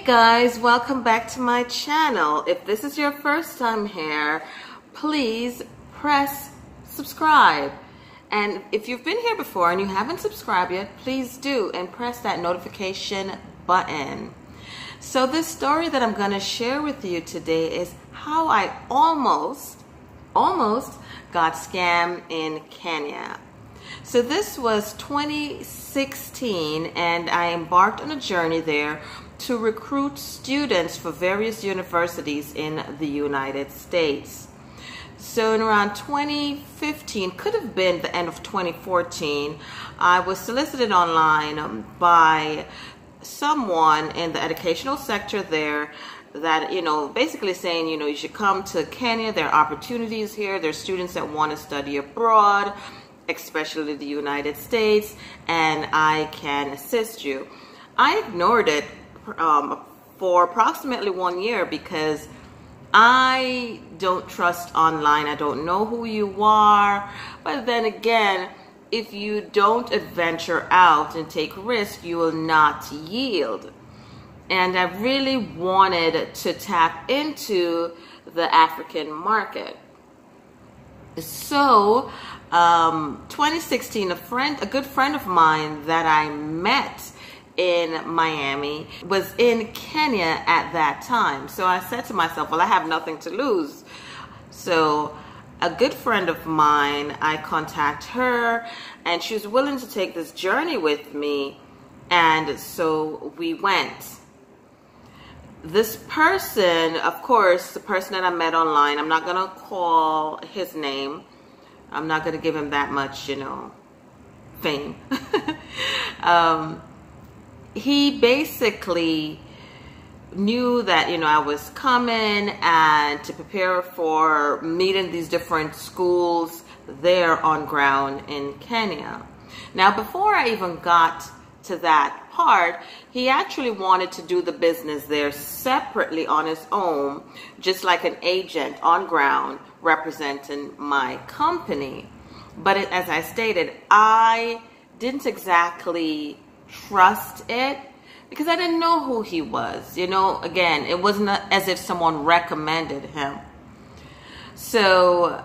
guys, welcome back to my channel. If this is your first time here, please press subscribe. And if you've been here before and you haven't subscribed yet, please do and press that notification button. So this story that I'm going to share with you today is how I almost got scammed in Kenya. So this was 2016 and I embarked on a journey there to recruit students for various universities in the United States. So in around 2015, could have been the end of 2014, I was solicited online by someone in the educational sector there that, basically saying, you should come to Kenya. There are opportunities here. There's students that want to study abroad, especially the United States, and I can assist you. I ignored it for approximately 1 year because I don't trust online. I don't know who you are. But then again, if you don't adventure out and take risks, you will not yield. And I really wanted to tap into the African market. So 2016, a good friend of mine that I met in Miami was in Kenya at that time. So I said to myself, well, I have nothing to lose. So a good friend of mine, I contact her and she was willing to take this journey with me. And so we went. This person, of course, the person that I met online, I'm not going to call his name. I'm not going to give him that much, fame. He basically knew that, I was coming and to prepare for meeting these different schools there on ground in Kenya. Now, before I even got to that part, he actually wanted to do the business there separately on his own, just like an agent on ground representing my company. But as I stated, I didn't exactly trust it because I didn't know who he was. Again, it wasn't as if someone recommended him. So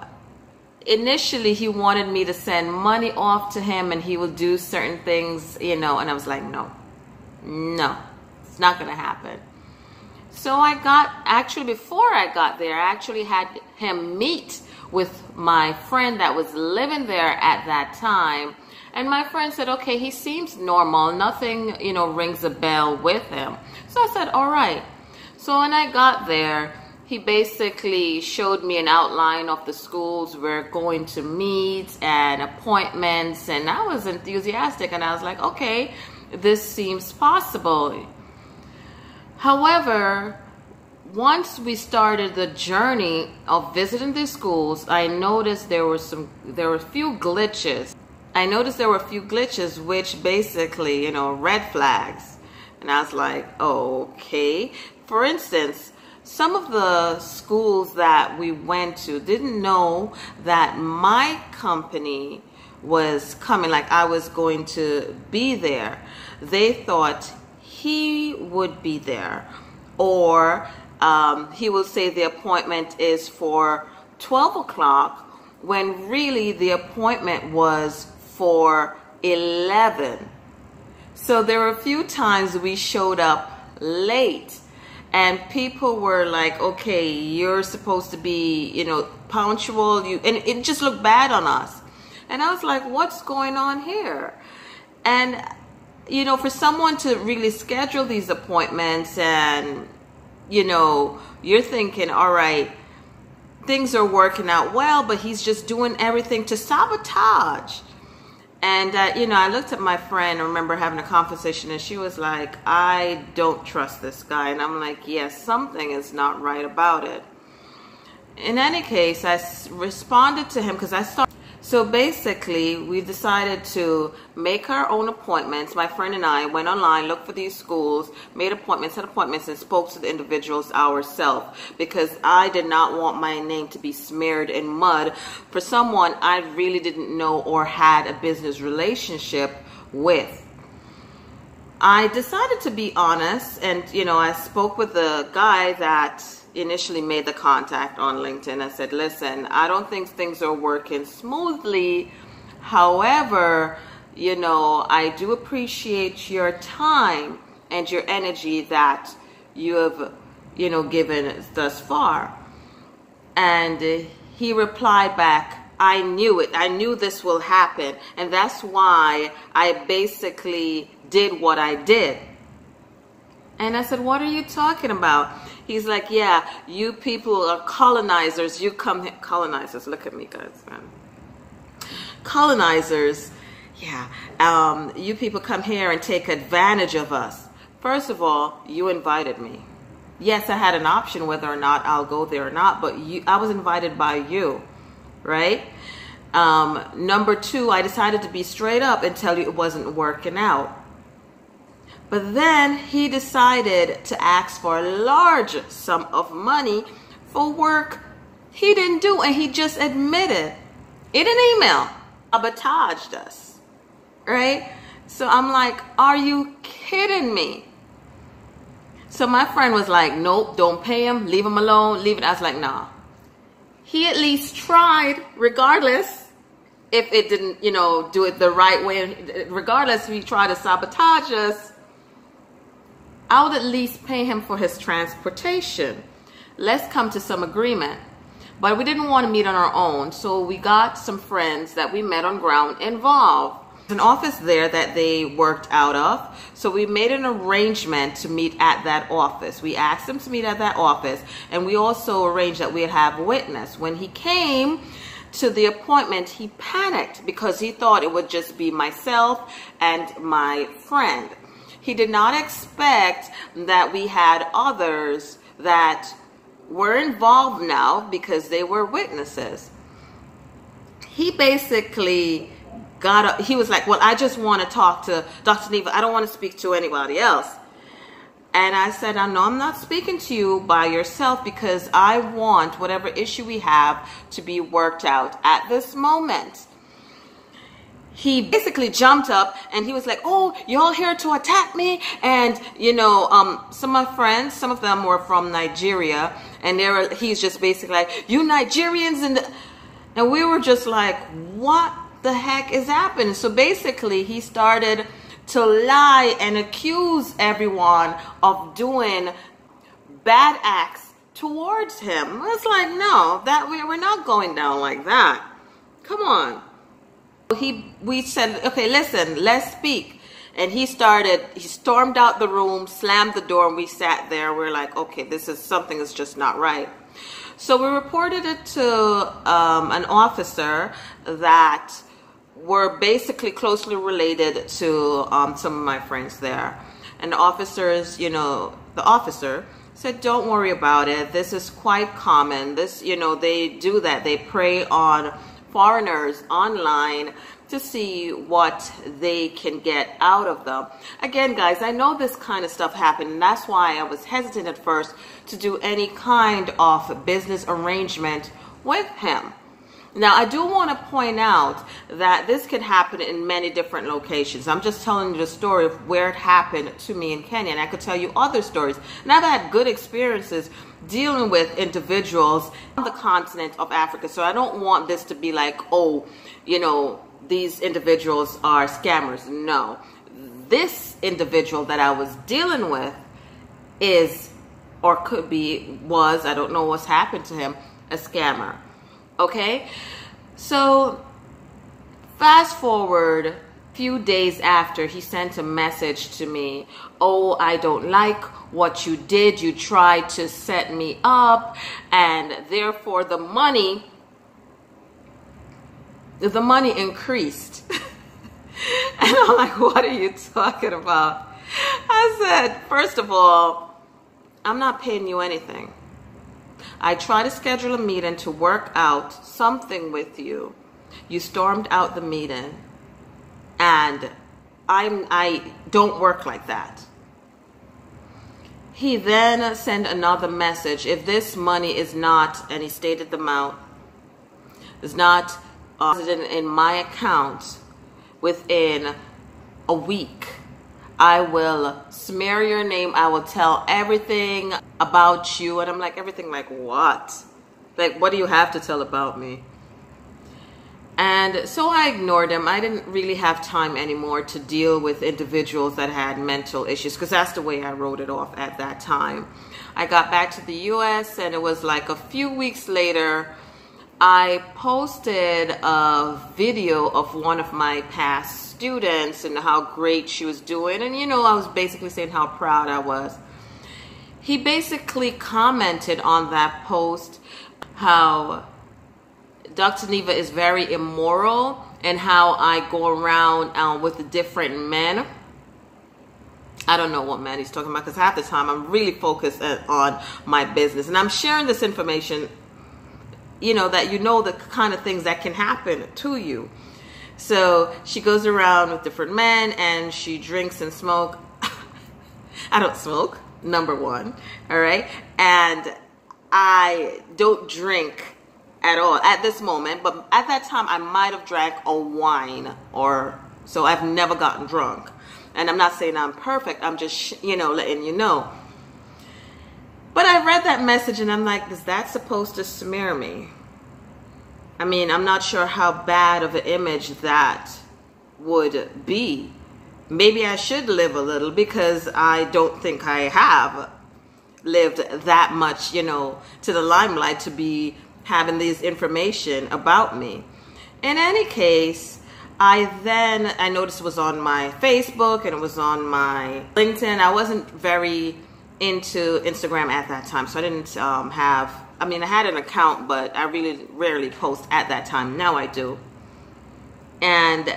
initially he wanted me to send money off to him and he would do certain things, and I was like, no, it's not gonna happen. So before I got there, I actually had him meet with my friend that was living there at that time. And my friend said, okay, he seems normal. Nothing, rings a bell with him. So I said, all right. So when I got there, he basically showed me an outline of the schools we're going to meet and appointments. And I was enthusiastic and I was like, okay, this seems possible. However, once we started the journey of visiting these schools, I noticed there were a few glitches. Which basically, red flags. And I was like, okay. For instance, some of the schools that we went to didn't know that my company was coming, like I was going to be there. They thought he would be there. Or he will say the appointment is for 12 o'clock when really the appointment was for 11. So there were a few times we showed up late and people were like, okay, you're supposed to be, punctual. And it just looked bad on us. And I was like, what's going on here? And, for someone to really schedule these appointments and, you're thinking, all right, things are working out well, but he's just doing everything to sabotage. And, I looked at my friend, I remember having a conversation, and she was like, I don't trust this guy. And I'm like, yes, something is not right about it. In any case, I responded to him because I started. So basically, we decided to make our own appointments. My friend and I went online, looked for these schools, made appointments, and spoke to the individuals ourselves because I did not want my name to be smeared in mud for someone I really didn't know or had a business relationship with. I decided to be honest, and I spoke with the guy that initially made the contact on LinkedIn. I said, listen, I don't think things are working smoothly. However, I do appreciate your time and your energy that you have, given thus far. And he replied back, I knew it. I knew this will happen. And that's why I basically did what I did. And I said, what are you talking about? He's like, yeah, you people are colonizers. You come here. Colonizers, look at me, guys. Colonizers, yeah. You people come here and take advantage of us. First of all, you invited me. Yes, I had an option whether or not I'll go there or not, but I was invited by you, right? Number two, I decided to be straight up and tell you it wasn't working out. But then he decided to ask for a large sum of money for work he didn't do, and he just admitted in an email, sabotaged us, right? So I'm like, are you kidding me? So my friend was like, nope, don't pay him, leave him alone, leave it. I was like, nah. He at least tried, regardless if it didn't, do it the right way. Regardless if he tried to sabotage us, I would at least pay him for his transportation. Let's come to some agreement. But we didn't want to meet on our own, so we got some friends that we met on ground involved. There's an office there that they worked out of, so we made an arrangement to meet at that office. We asked them to meet at that office, and we also arranged that we'd have a witness. When he came to the appointment, he panicked because he thought it would just be myself and my friend. He did not expect that we had others that were involved now because they were witnesses. He basically got up. He was like, well, I just want to talk to Dr. Neva. I don't want to speak to anybody else. And I said, no, I'm not speaking to you by yourself because I want whatever issue we have to be worked out at this moment. He basically jumped up and he was like, oh, y'all here to attack me? And, some of my friends, some of them were from Nigeria, and he's just basically like, you Nigerians, and we were just like, what the heck is happening? So basically he started to lie and accuse everyone of doing bad acts towards him. It's like, no, we're not going down like that. Come on. We said, okay, listen, let's speak. And he stormed out the room, slammed the door, and we sat there. We're like, okay, something is just not right. So we reported it to an officer that were basically closely related to some of my friends there. And the officer said, don't worry about it. This is quite common. They do that. They prey on foreigners online to see what they can get out of them. Again, guys, I know this kind of stuff happened, and that's why I was hesitant at first to do any kind of business arrangement with him. Now, I do want to point out that this can happen in many different locations. I'm just telling you the story of where it happened to me in Kenya, and I could tell you other stories. And I've had good experiences dealing with individuals on the continent of Africa, so I don't want this to be like, oh, these individuals are scammers. No. This individual that I was dealing with is, or could be, was, I don't know what's happened to him, a scammer. Okay, so fast forward a few days after, he sent a message to me. Oh, I don't like what you did. You tried to set me up, and therefore the money increased. And I'm like, what are you talking about? I said, first of all, I'm not paying you anything. I tried to schedule a meeting to work out something with you. You stormed out the meeting, and I don't work like that. He then sent another message. If this money is not, and he stated the amount, is not in my account within a week, I will smear your name. I will tell everything about you. And I'm like, everything like what? Like, what do you have to tell about me? And so I ignored him. I didn't really have time anymore to deal with individuals that had mental issues, because that's the way I wrote it off at that time. I got back to the US, and it was like a few weeks later, I posted a video of one of my past students and how great she was doing. And, you know, I was basically saying how proud I was. He basically commented on that post how Dr. Neva is very immoral and how I go around with the different men. I don't know what man he's talking about, because half the time I'm really focused on my business. And I'm sharing this information, you know, that you know the kind of things that can happen to you. So she goes around with different men and she drinks and smoke. I don't smoke, number one, all right? And I don't drink at all at this moment, but at that time I might have drank a wine or so. I've never gotten drunk. And I'm not saying I'm perfect. I'm just, you know, letting you know. But I read that message and I'm like, is that supposed to smear me? I mean, I'm not sure how bad of an image that would be. Maybe I should live a little, because I don't think I have lived that much, you know, to the limelight to be having this information about me. In any case, I noticed it was on my Facebook and it was on my LinkedIn. I wasn't very into Instagram at that time, so I didn't I mean, I had an account, but I really rarely post at that time. Now I do. And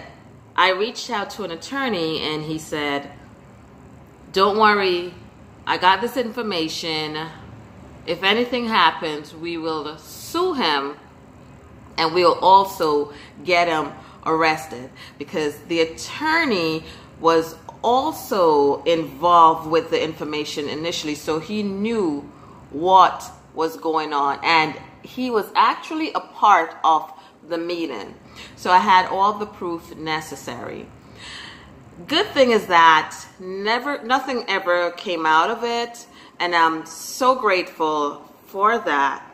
I reached out to an attorney and he said, don't worry, I got this information. If anything happens, we will sue him and we'll also get him arrested, because the attorney was also involved with the information initially, so he knew what was going on, and he was actually a part of the meeting. So I had all the proof necessary. Good thing is that nothing ever came out of it, and I'm so grateful for that.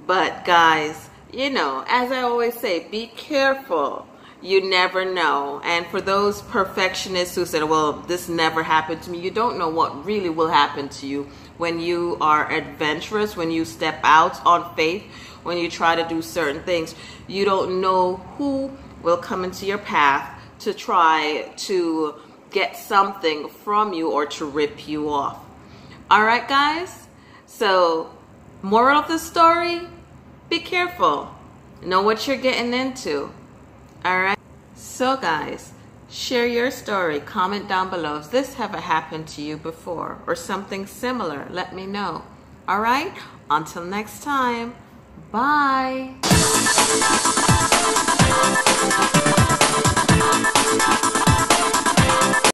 But guys, you know, as I always say, be careful. You never know. And for those perfectionists who said, well, this never happened to me, you don't know what really will happen to you when you are adventurous, when you step out on faith, when you try to do certain things. You don't know who will come into your path to try to get something from you or to rip you off. All right, guys? So, moral of the story, be careful. Know what you're getting into. All right? So, guys, share your story. Comment down below. If this ever happened to you before or something similar, let me know. All right? Until next time. Bye.